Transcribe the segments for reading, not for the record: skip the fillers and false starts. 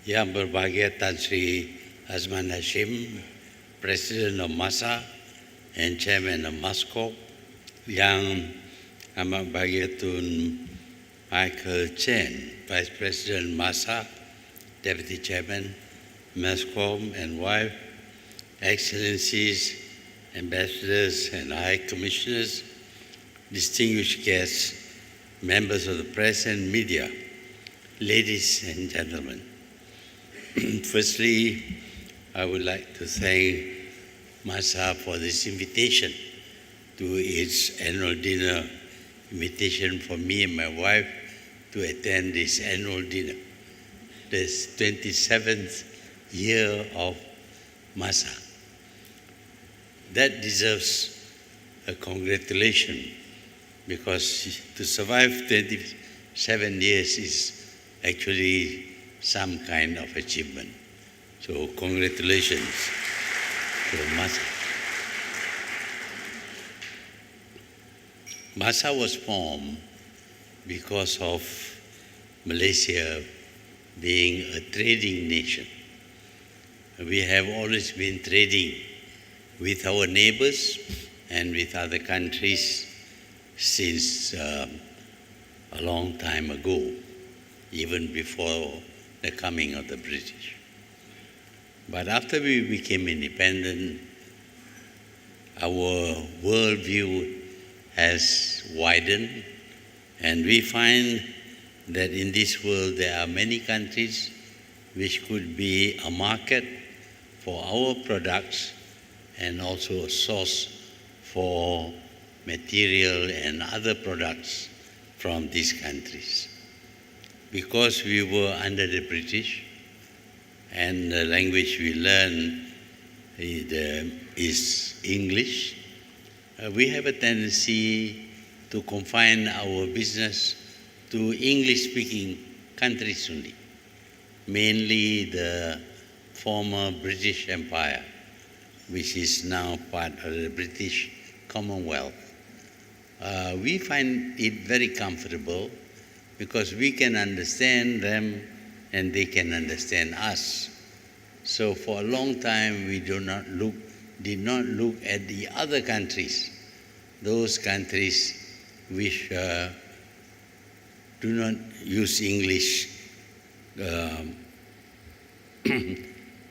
Yang berbahagia Tan Sri Azman Hashim, President of MASSA and Chairman of MASSCORP, yang amat bahagia Tun Michael Chen, Vice President MASSA, Deputy Chairman, MASSCORP and wife, Excellencies, Ambassadors and High Commissioners, distinguished guests, members of the press and media, ladies and gentlemen. Firstly, I would like to thank MASSA for this invitation to its annual dinner, invitation for me and my wife to attend this annual dinner, this 27th year of MASSA. That deserves a congratulation, because to survive 27 years is actually some kind of achievement. So congratulations to MASSA. MASSA was formed because of Malaysia being a trading nation. We have always been trading with our neighbors and with other countries since a long time ago, even before the coming of the British. But after we became independent, our worldview has widened, and we find that in this world there are many countries which could be a market for our products and also a source for material and other products from these countries. Because we were under the British and the language we learn is English, we have a tendency to confine our business to English-speaking countries only, mainly the former British Empire, which is now part of the British Commonwealth. We find it very comfortable because we can understand them and they can understand us. So for a long time we did not look at the other countries, those countries which do not use English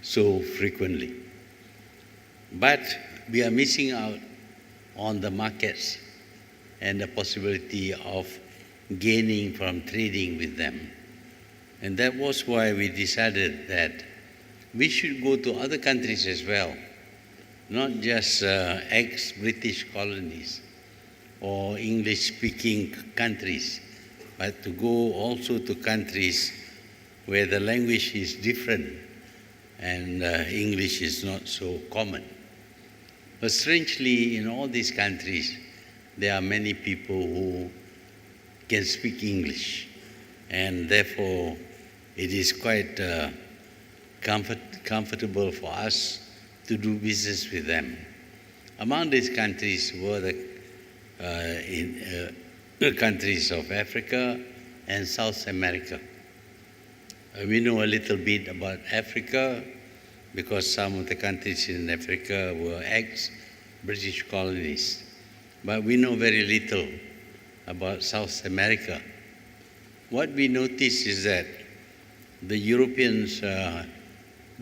so frequently. But we are missing out on the markets and the possibility of gaining from trading with them. And that was why we decided that we should go to other countries as well, not just ex-British colonies or English-speaking countries, but to go also to countries where the language is different and English is not so common. But strangely, in all these countries, there are many people who can speak English, and therefore it is quite comfortable for us to do business with them. Among these countries were the countries of Africa and South America. We know a little bit about Africa because some of the countries in Africa were ex-British colonies. But we know very little about South America. What we notice is that the Europeans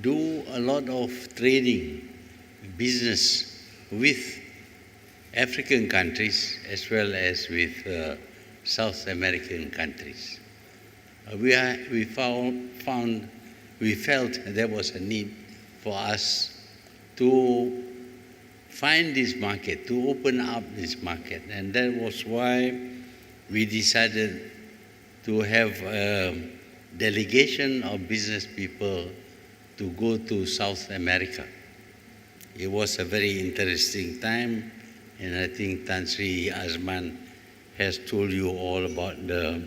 do a lot of trading, business with African countries as well as with South American countries. We felt there was a need for us to find this market, to open up this market. And that was why we decided to have a delegation of business people to go to South America. It was a very interesting time, and I think Tan Sri Azman has told you all about the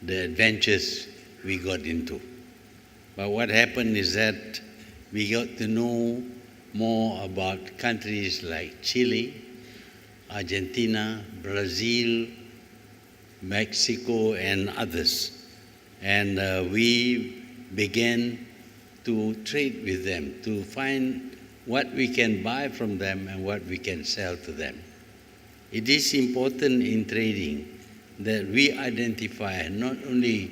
adventures we got into. But what happened is that we got to know more about countries like Chile, Argentina, Brazil, Mexico, and others. And we began to trade with them, to find what we can buy from them and what we can sell to them. It is important in trading that we identify not only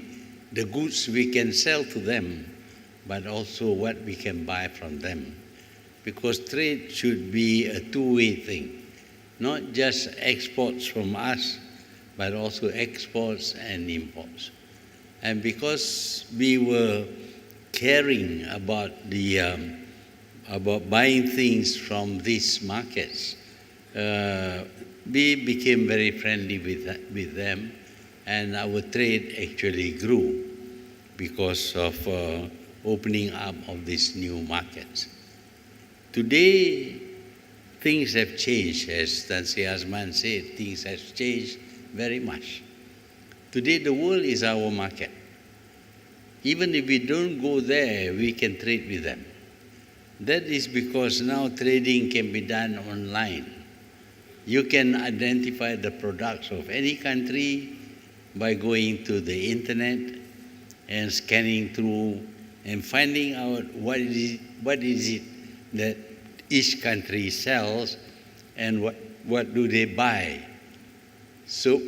the goods we can sell to them, but also what we can buy from them. Because trade should be a two-way thing, not just exports from us, but also exports and imports. And because we were caring about about buying things from these markets, we became very friendly with them, and our trade actually grew because of opening up of these new markets. Today, things have changed, as Tan Sri Azman said, things have changed very much. Today, the world is our market. Even if we don't go there, we can trade with them. That is because now trading can be done online. You can identify the products of any country by going to the internet and scanning through and finding out what is it that each country sells and what do they buy. So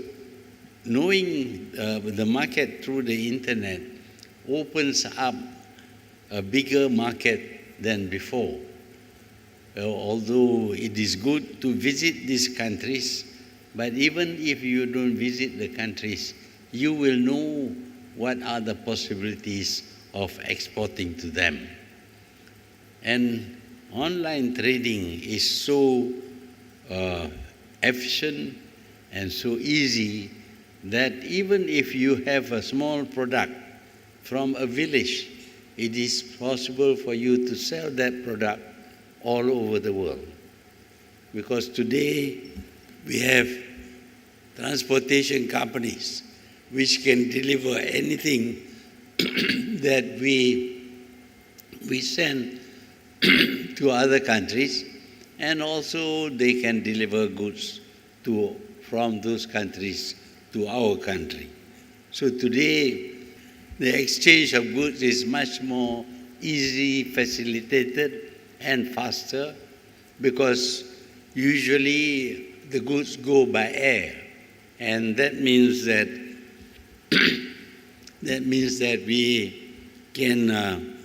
knowing the market through the internet opens up a bigger market than before. Although it is good to visit these countries, but even if you don't visit the countries, you will know what are the possibilities of exporting to them. And online trading is so efficient and so easy that even if you have a small product from a village, it is possible for you to sell that product all over the world. Because today we have transportation companies which can deliver anything that we send to other countries, and also they can deliver goods from those countries to our country. So today, the exchange of goods is much more easily facilitated and faster, because usually the goods go by air, and that means that we can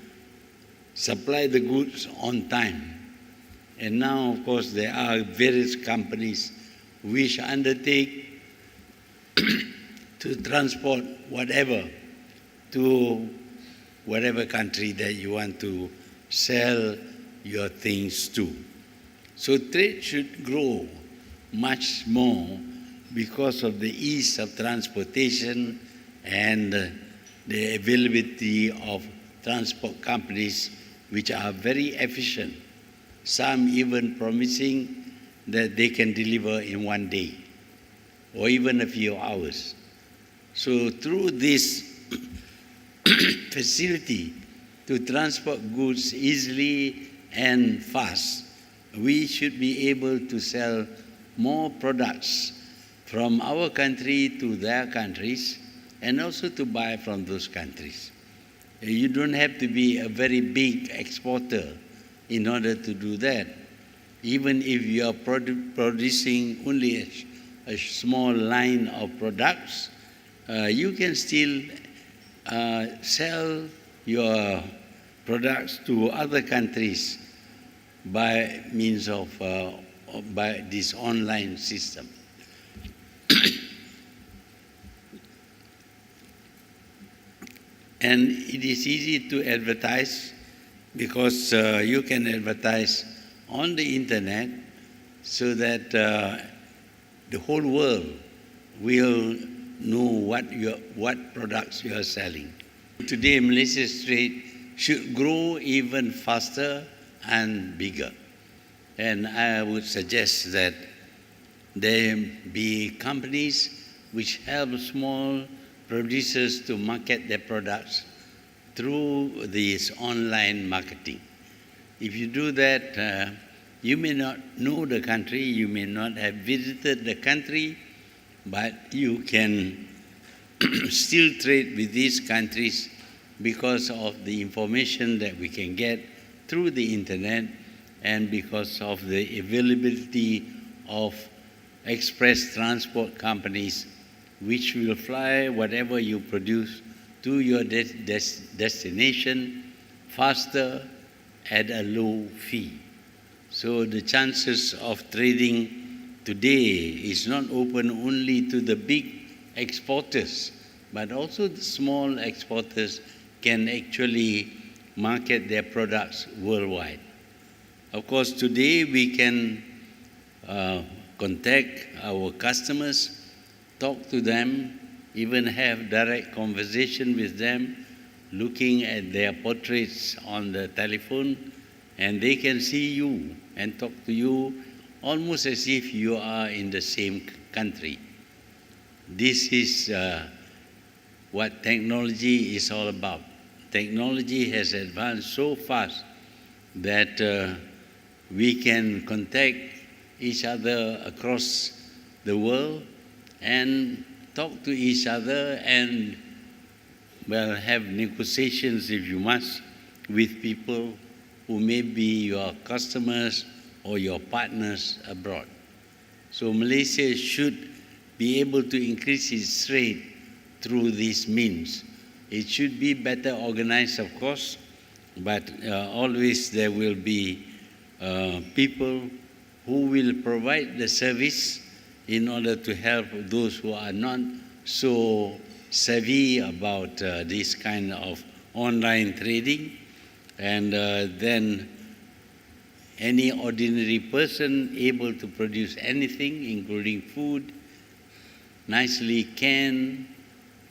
supply the goods on time. And now, of course, there are various companies which undertake to transport whatever to whatever country that you want to sell your things to. So trade should grow much more because of the ease of transportation and the availability of transport companies which are very efficient, some even promising that they can deliver in one day or even a few hours. So through this facility to transport goods easily and fast, we should be able to sell more products from our country to their countries, and also to buy from those countries. You don't have to be a very big exporter in order to do that. Even if you are producing only a small line of products, you can still sell your products to other countries by means of by this online system. And it is easy to advertise, because you can advertise on the internet so that the whole world will know what products you are selling. Today, Malaysia's trade should grow even faster and bigger. And I would suggest that there be companies which help small producers to market their products through this online marketing. If you do that, you may not know the country, you may not have visited the country, but you can still trade with these countries because of the information that we can get through the internet and because of the availability of express transport companies which will fly whatever you produce to your destination faster at a low fee. So the chances of trading today is not open only to the big exporters, but also the small exporters can actually market their products worldwide. Of course, today we can contact our customers, talk to them, even have direct conversation with them, looking at their portraits on the telephone, and they can see you and talk to you almost as if you are in the same country. This is what technology is all about. Technology has advanced so fast that we can contact each other across the world and talk to each other and, well, have negotiations, if you must, with people who may be your customers or your partners abroad. So Malaysia should be able to increase its trade through these means. It should be better organized, of course, but always there will be people who will provide the service in order to help those who are not so savvy about this kind of online trading. And then any ordinary person able to produce anything, including food, nicely canned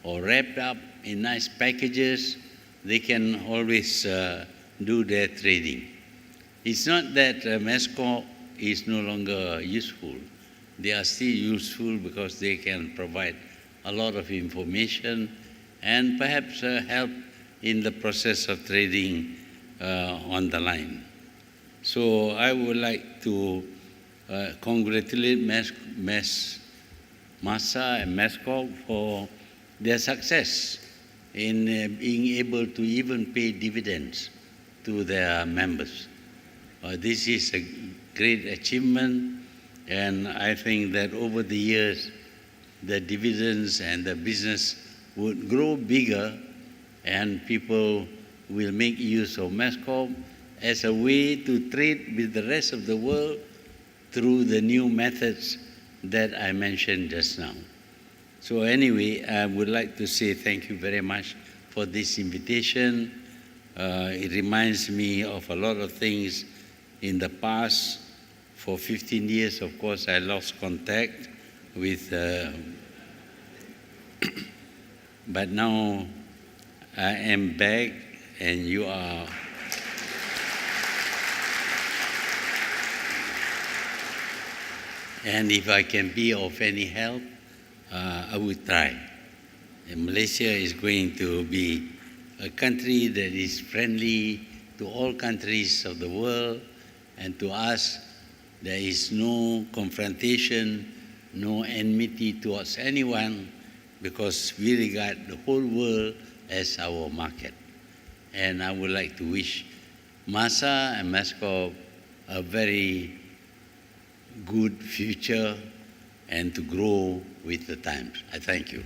or wrapped up in nice packages, they can always do their trading. It's not that MASSCORP is no longer useful. They are still useful because they can provide a lot of information and perhaps help in the process of trading on the line. So I would like to congratulate MASSA and MASSCORP for their success in being able to even pay dividends to their members. This is a great achievement, and I think that over the years, the dividends and the business would grow bigger, and people will make use of MASSCORP as a way to trade with the rest of the world through the new methods that I mentioned just now. So anyway, I would like to say thank you very much for this invitation. It reminds me of a lot of things in the past. For 15 years, of course, I lost contact with, but now I am back and you are. And if I can be of any help, I will try. And Malaysia is going to be a country that is friendly to all countries of the world, and to us, there is no confrontation, no enmity towards anyone, because we regard the whole world as our market. And I would like to wish MASSA and MASSCORP a very good future and to grow with the times. I thank you.